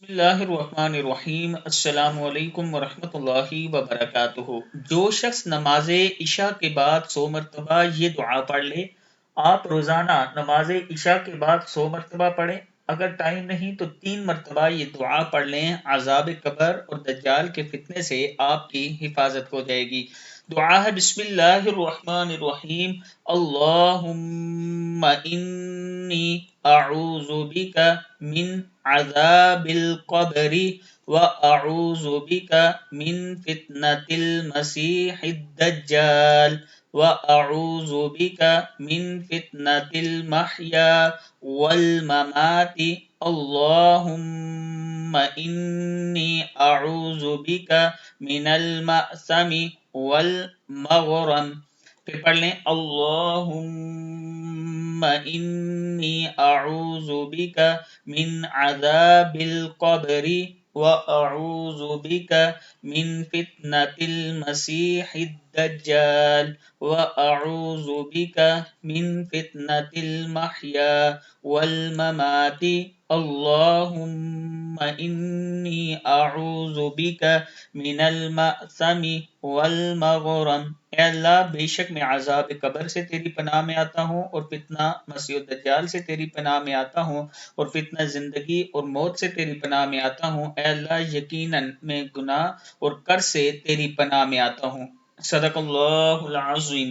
بسم اللہ الرحمن الرحیم، السلام علیکم ورحمۃ اللہ وبرکاتہ۔ جو شخص نماز عشاء کے بعد 100 مرتبہ یہ دعا پڑھ لے، آپ روزانہ نماز عشاء کے بعد 100 مرتبہ پڑھیں۔ اگر ٹائم نہیں تو 3 مرتبہ یہ دعا پڑھ لیں، عذاب قبر اور دجال کے فتنے سے آپ کی حفاظت ہو جائے گی۔ دعا ہے بسم اللہ الرحمن الرحیم، اللہم انی اعوذ بک من عذاب القبر واعوذ بک من فتنة المسیح الدجال واعوذ بک من فتنة المحیا والممات اللہم انی اعوذ بک من المأثم والمغرم۔ پھر پڑھ لیں اللہم انی اعوذ بک من عذاب القبر واعوذ بک من فتنة المسیح الدجال واعوذ بک من فتنة المحیا والممات اللہم انی اعوذ بک من المأثم والمغرم۔ اے اللہ، بے شک میں عذاب قبر سے تیری پناہ میں آتا ہوں اور فتنہ مسیح الدجال سے تیری پناہ میں آتا ہوں اور فتنہ زندگی اور موت سے تیری پناہ میں آتا ہوں۔ اے اللہ، یقیناً میں گناہ اور کر سے تیری پناہ میں آتا ہوں۔ صدق اللہ العظیم۔